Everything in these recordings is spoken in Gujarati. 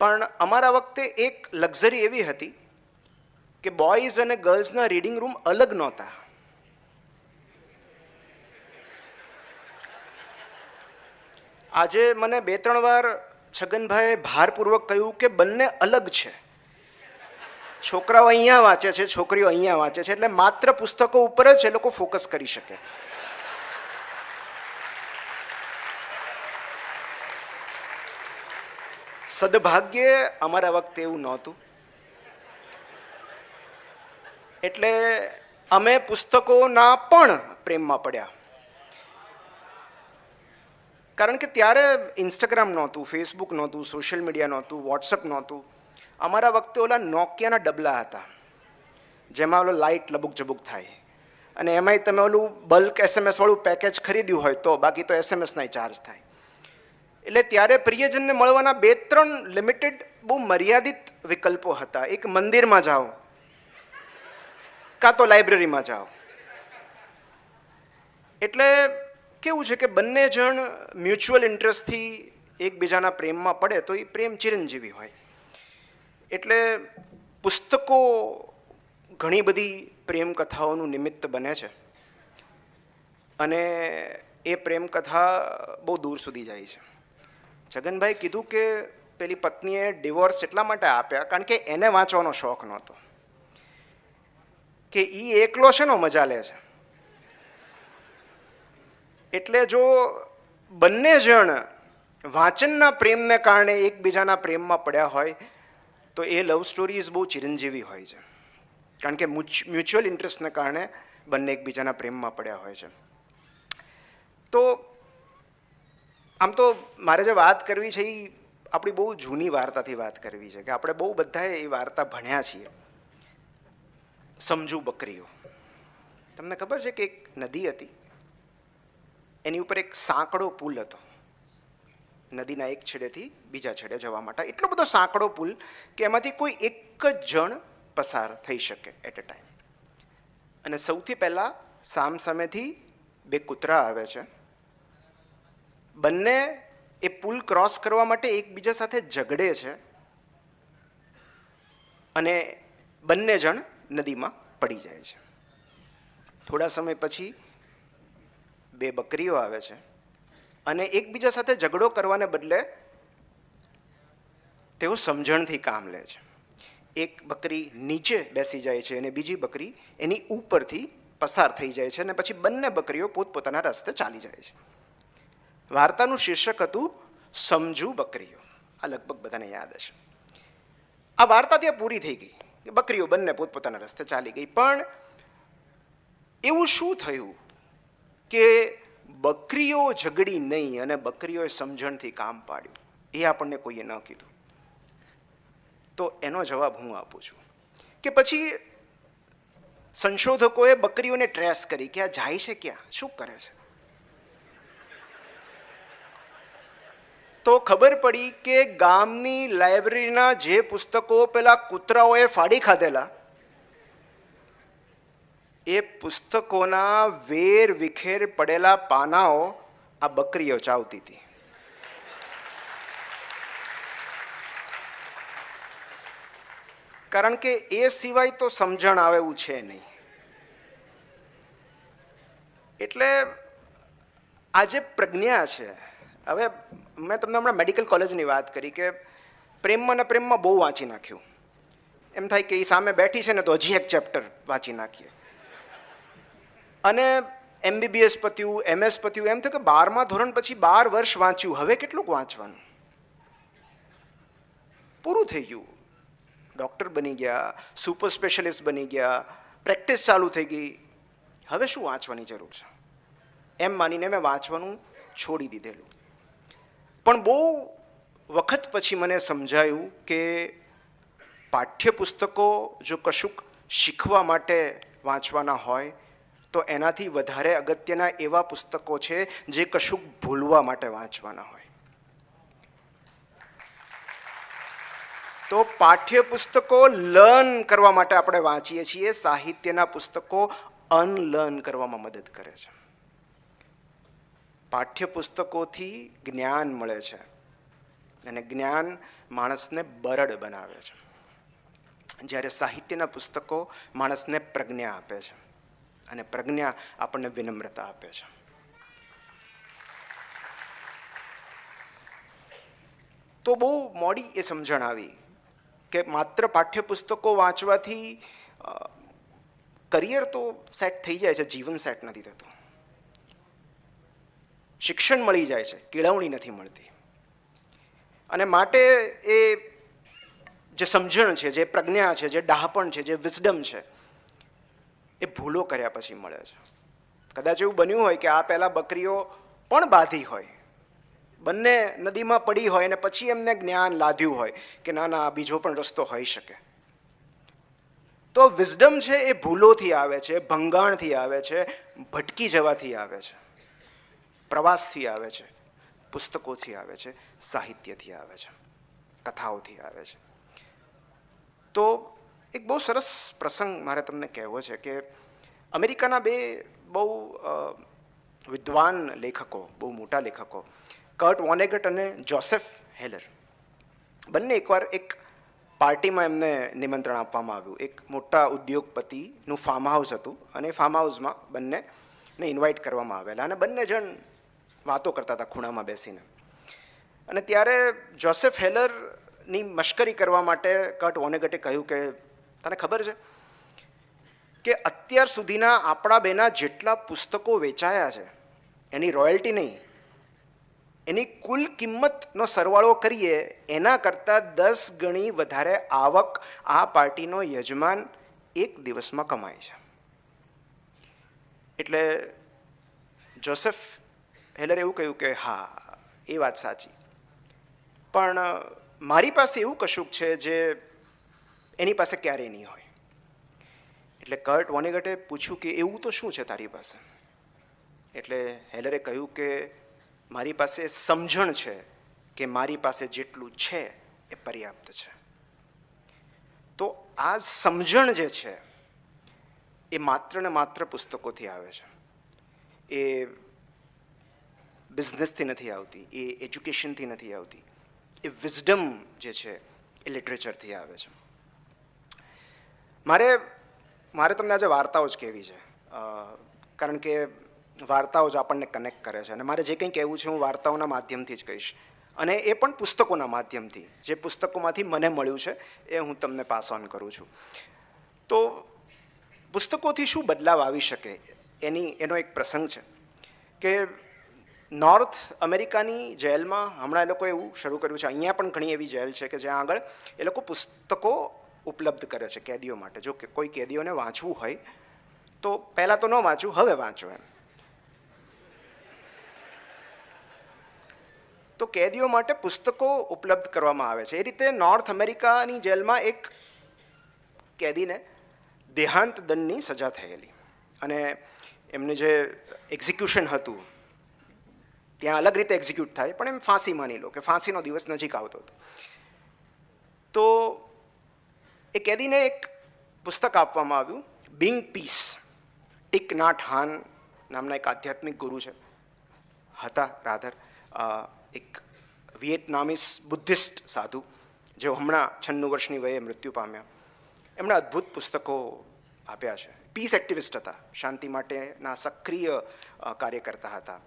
પણ અમારા વખતે એક લક્ઝરી એવી હતી કે બોયઝ અને ગર્લ્સના રીડિંગ રૂમ અલગ નહોતા. આજે મને 2-3 વાર છગનભાઈએ ભારપૂર્વક કહ્યું કે બંને અલગ છે. છોકરાઓ અહીંયા વાંચે છે, છોકરીઓ અહીંયા વાંચે છે, એટલે માત્ર પુસ્તકો ઉપર જ એ લોકો ફોકસ કરી શકે. સદભાગ્યે અમારા વખતે એવું નહોતું. એટલે અમે પુસ્તકોના પણ પ્રેમમાં પડ્યા. કારણ કે ત્યારે ઇન્સ્ટાગ્રામ નહોતું, ફેસબુક નહોતું, સોશિયલ મીડિયા નહોતું, વોટ્સઅપ નહોતું. અમારા વખતે ઓલા નોકિયાના ડબલા હતા જેમાં ઓલો લાઇટ લબુક જબુક થાય, અને એમાંય તમે ઓલું બલ્ક SMS વાળું પેકેજ ખરીદ્યું હોય તો, બાકી તો SMS ના ચાર્જ થાય. એટલે ત્યારે પ્રિયજનને મળવાના 2-3 લિમિટેડ બહુ મર્યાદિત વિકલ્પો હતા. એક મંદિરમાં જાઓ કાં તો લાઇબ્રેરીમાં જાઓ. એટલે કેવું છે કે બંને જણ મ્યુચ્યુઅલ ઇન્ટરેસ્ટથી એકબીજાના પ્રેમમાં પડે તો એ પ્રેમ ચિરંજીવી હોય. એટલે પુસ્તકો ઘણી બધી પ્રેમ કથાઓનું નિમિત્ત બને છે, અને એ પ્રેમ કથા બહુ દૂર સુધી જાય છે. છગનભાઈ કીધું કે પેલી પત્નીએ ડિવોર્સ એટલા માટે આપ્યા કારણ કે એને વાંચવાનો શોખ નહોતો, કે એ એકલો છે ને મજા લે છે. એટલે જો બંને જણ વાંચનના પ્રેમને કારણે એકબીજાના પ્રેમમાં પડ્યા હોય તો એ લવ સ્ટોરીઝ બહુ ચિરંજીવી હોય છે, કારણ કે મ્યુચ્યુઅલ ઇન્ટરેસ્ટને કારણે બંને એકબીજાના પ્રેમમાં પડ્યા હોય છે. તો આમ તો મારે જે વાત કરવી છે એ આપણી બહુ જૂની વાર્તાથી વાત કરવી છે, કે આપણે બહુ બધાએ એ વાર્તા ભણ્યા છીએ. સમજુ બકરીઓ. તમને ખબર છે કે એક નદી હતી, એની ઉપર એક સાંકડો પુલ હતો. નદીના એક છેડેથી બીજા છેડે જવા માટે એટલો બધો સાંકડો પુલ કે એમાંથી કોઈ એક જ જણ પસાર થઈ શકે એટ અ ટાઈમ. અને સૌથી પહેલાં સામસામેથી 2 કૂતરા આવે છે. બંને એ પુલ ક્રોસ કરવા માટે એકબીજા સાથે ઝઘડે છે, અને બંને જણ નદીમાં પડી જાય છે. થોડા સમય પછી 2 બકરીઓ આવે છે, અને એકબીજા સાથે ઝઘડો કરવાને બદલે તેઓ સમજણથી કામ લે છે. એક બકરી નીચે બેસી જાય છે અને બીજી બકરી એની ઉપરથી પસાર થઈ જાય છે, અને પછી બંને બકરીઓ પોતપોતાના રસ્તે ચાલી જાય છે. વાર્તાનું શીર્ષક હતું સમજુ બકરીઓ. આ લગભગ બધાને યાદ હશે. આ વાર્તા ત્યાં પૂરી થઈ ગઈ, બકરીઓ બંને પોતપોતાના રસ્તે ચાલી ગઈ. પણ એવું શું થયું કે બકરીઓ ઝઘડી નહીં અને બકરીઓએ સમજણથી કામ પાડ્યું? એ આપણને કોઈએ ન કીધું. તો એનો જવાબ હું આપું છું કે પછી સંશોધકોએ બકરીઓને ટ્રેસ કરી કે આ જાય છે ક્યાં, શું કરે છે. તો ખબર પડી કે ગામની લાઇબ્રેરીના જે પુસ્તકો પેલા કૂતરાઓએ ફાડી ખાધેલા, એ પુસ્તકોના વેર વિખેર પડેલા પાનાઓ આ બકરીઓ ચાવતી હતી. કારણ કે એ સિવાય તો સમજણ આવે એવું છે નહીં. એટલે આ જે પ્રજ્ઞા છે, હવે મેં તમને હમણાં મેડિકલ કોલેજની વાત કરી કે પ્રેમમાં ને પ્રેમમાં બહુ વાંચી નાખ્યું. એમ થાય કે એ સામે બેઠી છે ને તો હજી એક ચેપ્ટર વાંચી નાખીએ. અને MBBS પત્યું, MS પત્યું, એમ થયું કે 12મા ધોરણ પછી 12 વર્ષ વાંચ્યું, હવે કેટલુંક વાંચવાનું, પૂરું થઈ ગયું. ડૉક્ટર બની ગયા, સુપર સ્પેશિયાલિસ્ટ બની ગયા, પ્રેક્ટિસ ચાલુ થઈ ગઈ, હવે શું વાંચવાની જરૂર છે, એમ માનીને મેં વાંચવાનું છોડી દીધેલું. પણ બહુ વખત પછી મને સમજાયું કે પાઠ્યપુસ્તકો જો કશુંક શીખવા માટે વાંચવાના હોય તો એનાથી વધારે અગત્યના એવા પુસ્તકો છે જે કશુંક ભૂલવા માટે વાંચવાના હોય. તો પાઠ્યપુસ્તકો લર્ન કરવા માટે આપણે વાંચીએ છીએ, સાહિત્યના પુસ્તકો અનલર્ન કરવામાં મદદ કરે છે. પાઠ્યપુસ્તકોથી જ્ઞાન મળે છે, અને જ્ઞાન માણસને બરડ બનાવે છે, જ્યારે સાહિત્યના પુસ્તકો માણસને પ્રજ્ઞા આપે છે, અને પ્રજ્ઞા આપણને વિનમ્રતા આપે છે. તો બહુ મોડી એ સમજણ આવી કે માત્ર પાઠ્યપુસ્તકો વાંચવાથી કરિયર તો સેટ થઈ જાય છે, જીવન સેટ નથી થતું. શિક્ષણ મળી જાય છે, કેળવણી નથી મળતી. અને માટે એ જે સમજણ છે, જે પ્રજ્ઞા છે, જે ડહાપણ છે, જે વિઝડમ છે, એ ભૂલો કર્યા પછી મળે છે. કદાચ એવું બન્યું હોય કે આ પહેલાં બકરીઓ પણ બાંધી હોય, બંને નદીમાં પડી હોય, અને પછી એમને જ્ઞાન લાદ્યું હોય કે ના ના, બીજો પણ રસ્તો હોઈ શકે. તો વિઝડમ છે એ ભૂલોથી આવે છે, ભંગાણથી આવે છે, ભટકી જવાથી આવે છે, પ્રવાસથી આવે છે, પુસ્તકોથી આવે છે, સાહિત્યથી આવે છે, કથાઓથી આવે છે. તો એક બહુ સરસ પ્રસંગ મારે તમને કહેવો છે કે અમેરિકાના બે બહુ વિદ્વાન લેખકો, બહુ મોટા લેખકો, કર્ટ વોનેગટ અને જોસેફ હેલર, બંને એકવાર એક પાર્ટીમાં એમને નિમંત્રણ આપવામાં આવ્યું. એક મોટા ઉદ્યોગપતિનું ફાર્મ હાઉસ હતું, અને ફાર્મ હાઉસમાં બંનેને ઇન્વાઇટ કરવામાં આવેલા, અને બંને જણ વાતો કરતા હતા ખૂણામાં બેસીને. અને ત્યારે જોસેફ હેલરની મશ્કરી કરવા માટે કર્ટ વોનેગટે કહ્યું કે તને ખબર છે કે અત્યાર સુધીના આપણા બેના જેટલા પુસ્તકો વેચાયા છે એની રોયલ્ટી નહીં, એની કુલ કિંમતનો સરવાળો કરીએ એના કરતાં 10 ગણી વધારે આવક આ પાર્ટીનો યજમાન એક દિવસમાં કમાય છે. એટલે જોસેફ હેલરે એવું કહ્યું કે હા, એ વાત સાચી, પણ મારી પાસે એવું કશુંક છે જે એની પાસે ક્યારેય નહીં હોય. એટલે કર્ટ વોનેગટે પૂછ્યું કે એવું તો શું છે તારી પાસે? એટલે હેલરે કહ્યું કે મારી પાસે સમજણ છે કે મારી પાસે જેટલું છે એ પર્યાપ્ત છે. તો આ સમજણ જે છે એ માત્ર ને માત્ર પુસ્તકોથી આવે છે, એ બિઝનેસથી નથી આવતી, એ એજ્યુકેશનથી નથી આવતી, એ વિઝડમ જે છે એ લિટરેચરથી આવે છે. મારે તમને આજે વાર્તાઓ જ કહેવી છે, કારણ કે વાર્તાઓ જ આપણને કનેક્ટ કરે છે, અને મારે જે કંઈ કહેવું છે હું વાર્તાઓના માધ્યમથી જ કહીશ, અને એ પણ પુસ્તકોના માધ્યમથી. જે પુસ્તકોમાંથી મને મળ્યું છે એ હું તમને પાસ ઓન કરું છું. તો પુસ્તકોથી શું બદલાવ આવી શકે એનો એક પ્રસંગ છે કે નોર્થ અમેરિકાની જેલમાં હમણાં એ લોકોએ એવું શરૂ કર્યું છે, અહીંયા પણ ઘણી એવી જેલ છે કે જ્યાં આગળ એ લોકો પુસ્તકો ઉપલબ્ધ કરે છે કેદીઓ માટે. જો કે કોઈ કેદીઓને વાંચવું હોય તો પહેલાં તો ન વાંચવું, હવે વાંચો એમ. તો કેદીઓ માટે પુસ્તકો ઉપલબ્ધ કરવામાં આવે છે. એ રીતે નોર્થ અમેરિકાની જેલમાં એક કેદીને દેહાંત દંડની સજા થયેલી, અને એમનું જે એક્ઝિક્યુશન હતું ત્યાં અલગ રીતે એક્ઝિક્યુટ થાય, પણ એમ ફાંસી માની લો કે ફાંસીનો દિવસ નજીક આવતો હતો. તો એ કેદીને એક પુસ્તક આપવામાં આવ્યું, બિંગ પીસ. ટિક નાટ હાન નામના એક આધ્યાત્મિક ગુરુ છે, હતા રાધર, એક વિયેટનામીસ બુદ્ધિસ્ટ સાધુ, જેઓ હમણાં 96 વર્ષની વયે મૃત્યુ પામ્યા. એમણે અદ્ભુત પુસ્તકો આપ્યા છે. પીસ એક્ટિવિસ્ટ હતા, શાંતિ માટેના સક્રિય કાર્ય કરતા હતા,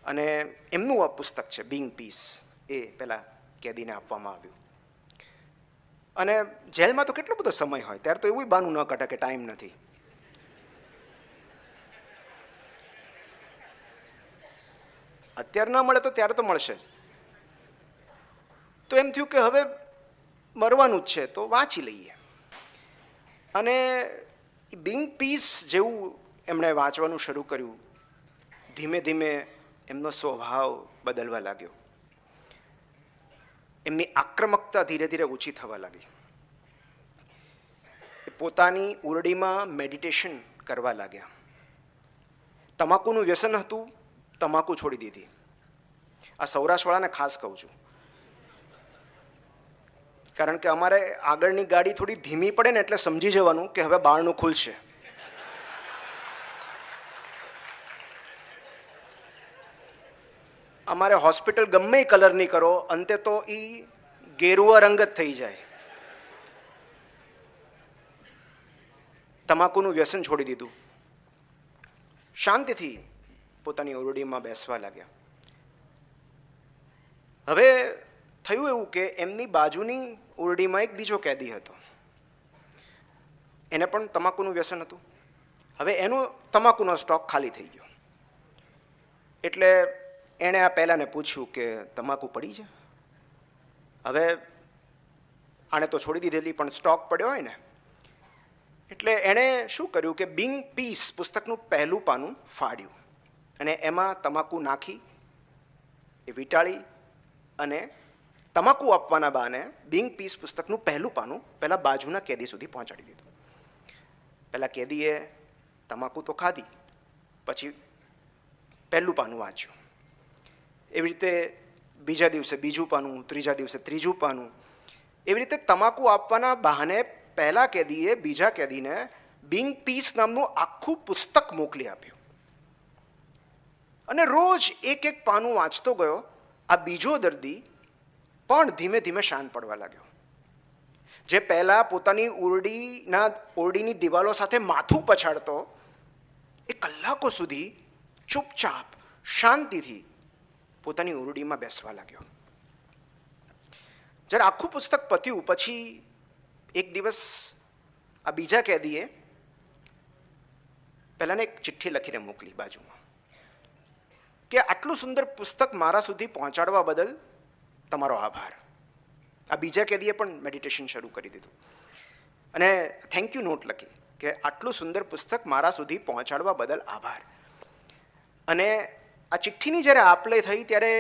અને એમનું આ પુસ્તક છે બિંગ પીસ, એ પેલા કેદીને આપવામાં આવ્યું. અને જેલમાં તો કેટલો બધો સમય હોય, ત્યારે તો એવું બાનું ન કાઢે કે ટાઈમ નથી. અત્યારે ન મળે તો ત્યારે તો મળશે જ. તો એમ થયું કે હવે મરવાનું જ છે તો વાંચી લઈએ. અને બિંગ પીસ જેવું એમણે વાંચવાનું શરૂ કર્યું, ધીમે ધીમે એમનો સ્વભાવ બદલવા લાગ્યો, એમની આક્રમકતા ધીરે ધીરે ઓછી થવા લાગી. પોતાની ઉરડીમાં મેડિટેશન કરવા લાગ્યા. તમાકુનું વ્યસન હતું, તમાકુ છોડી દીધી. આ સૌરાષ્ટ્રવાળાને ખાસ કહું છું, કારણ કે અમારે આગળની ગાડી થોડી ધીમી પડે ને એટલે સમજી જવાનું કે હવે બારણું ખુલશે. અમારે હોસ્પિટલ ગમે એ કલરની કરો, અંતે તો એ ગેરુઆ રંગ જ થઈ જાય. તમાકુનું વ્યસન છોડી દીધું, શાંતિથી પોતાની ઓરડીમાં બેસવા લાગ્યા. હવે થયું એવું કે એમની બાજુની ઓરડીમાં એક બીજો કેદી હતો, એને પણ તમાકુનું વ્યસન હતું. હવે એનો તમાકુનો સ્ટોક ખાલી થઈ ગયો, એટલે એણે આ પહેલાંને પૂછ્યું કે તમાકુ પડી છે. હવે આણે તો છોડી દીધેલી, પણ સ્ટોક પડ્યો હોય ને, એટલે એણે શું કર્યું કે બિંગ પીસ પુસ્તકનું પહેલું પાનું ફાડ્યું અને એમાં તમાકુ નાખી એ વીંટાળી અને તમાકુ આપવાના બહાને બિંગ પીસ પુસ્તકનું પહેલું પાનું પહેલાં બાજુના કેદી સુધી પહોંચાડી દીધું. પહેલાં કેદીએ તમાકુ તો ખાધી, પછી પહેલું પાનું વાંચ્યું. એવી રીતે બીજા દિવસે બીજું પાનું, ત્રીજા દિવસે ત્રીજું પાનું. એવી રીતે તમાકુ આપવાના બહાને પહેલા કેદીએ બીજા કેદીને બિંગ પીસ નામનું આખું પુસ્તક મોકલી આપ્યું અને રોજ એક એક પાનું વાંચતો ગયો. આ બીજો દર્દી પણ ધીમે ધીમે શાંત પડવા લાગ્યો. જે પહેલા પોતાની ઓરડીની દિવાલો સાથે માથું પછાડતો, એ કલાકો સુધી ચૂપચાપ શાંતિથી પોતાની ઓરડીમાં બેસવા લાગ્યો. જ્યારે આખું પુસ્તક પત્યું પછી એક દિવસ આ બીજા કેદીએ પહેલાને એક ચિઠ્ઠી લખીને મોકલી બાજુમાં કે આટલું સુંદર પુસ્તક મારા સુધી પહોંચાડવા બદલ તમારો આભાર. આ બીજા કેદીએ પણ મેડિટેશન શરૂ કરી દીધું અને થેન્ક યુ નોટ લખી કે આટલું સુંદર પુસ્તક મારા સુધી પહોંચાડવા બદલ આભાર. અને આ ચિઠ્ઠીની જ્યારે આપ-લે થઈ ત્યારે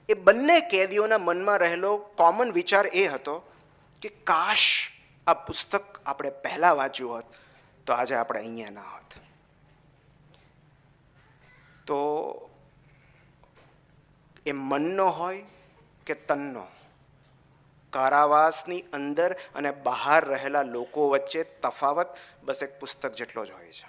એ બંને કેદીઓના મનમાં રહેલો કોમન વિચાર એ હતો કે કાશ આ પુસ્તક આપણે પહેલાં વાંચ્યું હોત તો આજે આપણે અહીંયા ના હોત. તો એ મનનો હોય કે તનનો, કારાવાસની અંદર અને બહાર રહેલા લોકો વચ્ચે તફાવત બસ એક પુસ્તક જેટલો જ હોય છે.